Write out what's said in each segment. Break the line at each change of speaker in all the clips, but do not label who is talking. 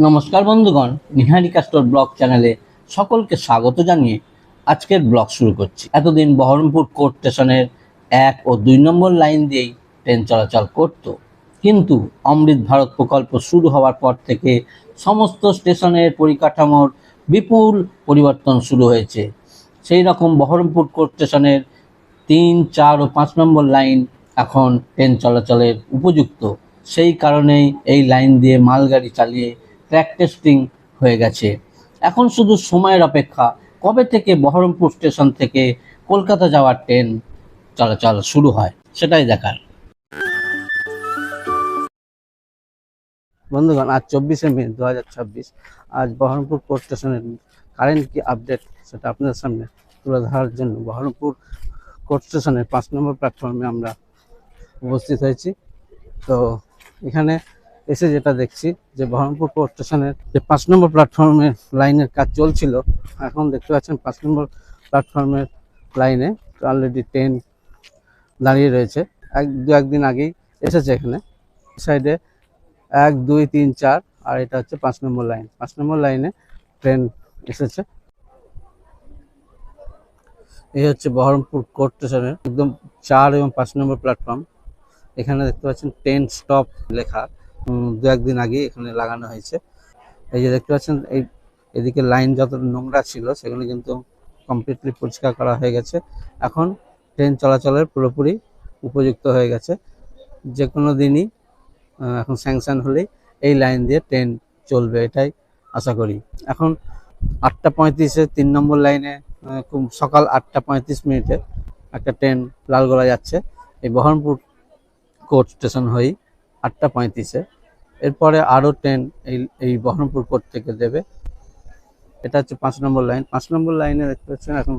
নমস্কার বন্ধুগণ, নিহারিকা store blog চ্যানেলে সকলকে স্বাগত জানিয়ে আজকের ব্লগ শুরু করছি। এতদিন বহরমপুর কোর্ট স্টেশনের 1 ও 2 নম্বর লাইন দিয়েই ট্রেন চলাচল করত, কিন্তু অমৃত ভারত প্রকল্প শুরু হওয়ার পর থেকে সমস্ত স্টেশনের পরিকাঠামোর বিপুল পরিবর্তন শুরু হয়েছে। সেই রকম বহরমপুর কোর্ট স্টেশনের 3, 4 ও 5 নম্বর লাইন এখন ট্রেন চলাচলের উপযুক্ত। সেই কারণেই এই লাইন দিয়ে মালগাড়ি চালিয়ে ট্র্যাক টেস্টিং হয়ে গেছে। এখন শুধু সময়ের অপেক্ষা, কবে থেকে বহরমপুর স্টেশন থেকে কলকাতা যাওয়ার ট্রেন চলাচল শুরু হয় সেটাই দেখার। বন্ধুগণ, আজ 24শে মে 2026। আজ বহরমপুর কোর্ট স্টেশনের কারেন্ট কি আপডেট সেটা আপনাদের সামনে তুলে ধরার জন্য বহরমপুর কোর্ট স্টেশনের 5 নম্বর প্ল্যাটফর্মে আমরা উপস্থিত হয়েছি। তো এখানে এসে যেটা দেখছি যে বহরমপুর কোর্ট স্টেশনের যে 5 নম্বর প্ল্যাটফর্মের লাইনের কাজ চলছিল, এখন দেখতে পাচ্ছেন 5 নম্বর প্ল্যাটফর্মের লাইনে অলরেডি ট্রেন দাঁড়িয়ে রয়েছে। একদিন আগেই এসেছে এখানে। সাইডে 1, 2, 3, 4 আর এটা হচ্ছে 5 নম্বর লাইন। 5 নম্বর লাইনে ট্রেন এসেছে। এই হচ্ছে বহরমপুর কোর্ট স্টেশনের একদম 4 এবং 5 নম্বর প্ল্যাটফর্ম। এখানে দেখতে পাচ্ছেন ট্রেন স্টপ লেখা 2-1 দিন আগে এখানে লাগানো হয়েছে। এই যে দেখতে পাচ্ছেন এদিকে লাইন যত নোংরা ছিল সেগুলো কিন্তু কমপ্লিটলি পরিষ্কার করা হয়ে গেছে। এখন ট্রেন চলাচলের পুরোপুরি উপযুক্ত হয়ে গেছে। যে কোনো দিনই এখন স্যাংশন হলেই এই লাইন দিয়ে ট্রেন চলবে, এটাই আশা করি। এখন 8:35-এ 3 নম্বর লাইনে খুব সকাল 8:35 একটা ট্রেন লালগোলা যাচ্ছে এই বহরমপুর কোর্ট স্টেশন হয়েই 8:35-এ। এরপরে আরও ট্রেন এই বহরমপুর কোর্ট থেকে দেবে। এটা হচ্ছে 5 নম্বর লাইন। 5 নম্বর লাইনে দেখতে পাচ্ছেন এখন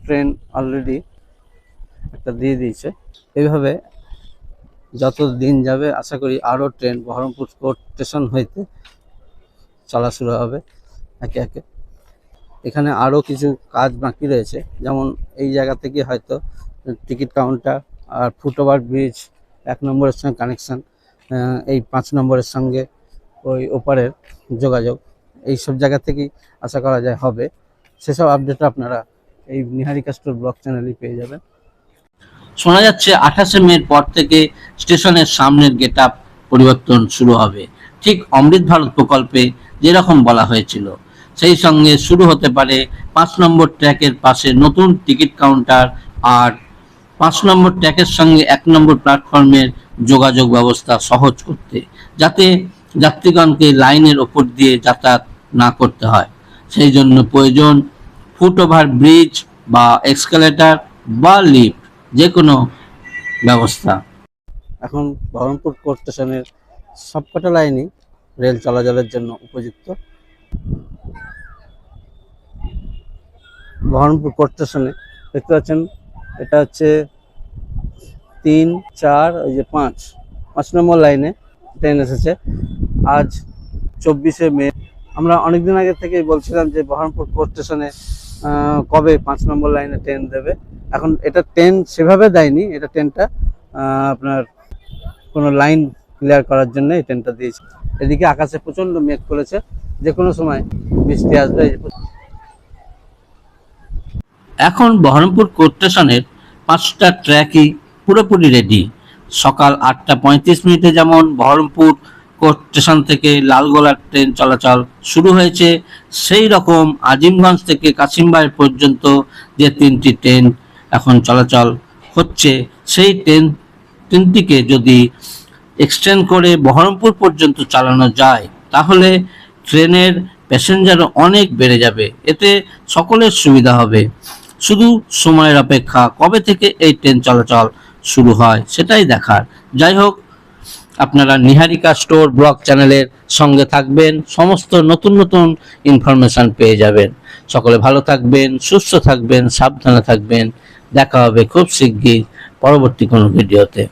ট্রেন অলরেডি একটা দিয়ে দিয়েছে। এইভাবে যত দিন যাবে আশা করি আরও ট্রেন বহরমপুর কোর্ট স্টেশন হইতে চলা শুরু হবে একে একে। এখানে আরও কিছু কাজ বাকি রয়েছে, যেমন এই জায়গা থেকে হয়তো টিকিট কাউন্টার আর ফুটওভার ব্রিজ 1 নম্বরের সঙ্গে কানেকশান, এই 5 নম্বরের সঙ্গে ওই ওপারের যোগাযোগ, এই সব জায়গা থেকেই আশা করা যায় হবে। সেসব আপডেট আপনারা এই নিহারিকা স্টোর ব্লগ চ্যানেলেই পেয়ে যাবেন। শোনা যাচ্ছে 28শে মের পর থেকে স্টেশনের সামনের গেট আপ পরিবর্তন শুরু হবে, ঠিক অমৃত ভারত প্রকল্পে যেরকম বলা হয়েছিল। সেই সঙ্গে শুরু হতে পারে 5 নম্বর ট্র্যাকের পাশে নতুন টিকিট কাউন্টার আর 5 নম্বর ট্র্যাকের সঙ্গে 1 নম্বর প্ল্যাটফর্মের যোগাযোগ ব্যবস্থা সহজ করতে, যাতে যাত্রীগণকে লাইনের ওপর দিয়ে যাতায়াত না করতে হয়। সেই জন্য প্রয়োজন ফুটওভার ব্রিজ বা এক্সকালেটর বা লিফট, যে কোনো ব্যবস্থা। এখন বহরমপুর কোর্ট স্টেশনের সবকটা লাইনই রেল চলাচলের জন্য উপযুক্ত। বহরমপুর কোর্ট স্টেশনে দেখতে পাচ্ছেন এটা হচ্ছে 3, 4, ওই যে 5 নম্বর লাইনে ট্রেন এসেছে আজ 24শে মে। আমরা অনেকদিন আগে থেকেই বলছিলাম যে বহরমপুর কোর্ট স্টেশনে কবে 5 নম্বর লাইনে ট্রেন দেবে। এখন এটা ট্রেন সেভাবে দেয়নি, এটা ট্রেনটা আপনার কোনো লাইন ক্লিয়ার করার জন্য এই ট্রেনটা দিয়েছে। এদিকে আকাশে প্রচণ্ড মেঘ করেছে, যে কোনো সময় বৃষ্টি আসবে। এখন বহরমপুর কোর্ট স্টেশনের 5টা ট্র্যাকই পুরোপুরি রেডি। সকাল 8:35 যেমন বহরমপুর কোর্ট স্টেশন থেকে লালগোলার ট্রেন চলাচল শুরু হয়েছে, সেই রকম আজিমগঞ্জ থেকে কাশিমবাড়ি পর্যন্ত যে 3টি ট্রেন এখন চলাচল হচ্ছে, সেই ট্রেনটিকে যদি এক্সটেন্ড করে বহরমপুর পর্যন্ত চালানো যায় তাহলে ট্রেনের প্যাসেঞ্জারও অনেক বেড়ে যাবে, এতে সকলের সুবিধা হবে। শুধু সময়ের অপেক্ষা, কবে থেকে এই ট্রেন চলাচল শুরু হয় সেটাই দেখার। যাই হোক, আপনারা নিহারিকা স্টোর ব্লগ চ্যানেলের সঙ্গে থাকবেন, সমস্ত নতুন নতুন ইনফরমেশন পেয়ে যাবেন। সকলে ভালো থাকবেন, সুস্থ থাকবেন, সাবধানে থাকবেন। দেখা হবে খুব শিগগির পরবর্তী কোনো ভিডিওতে।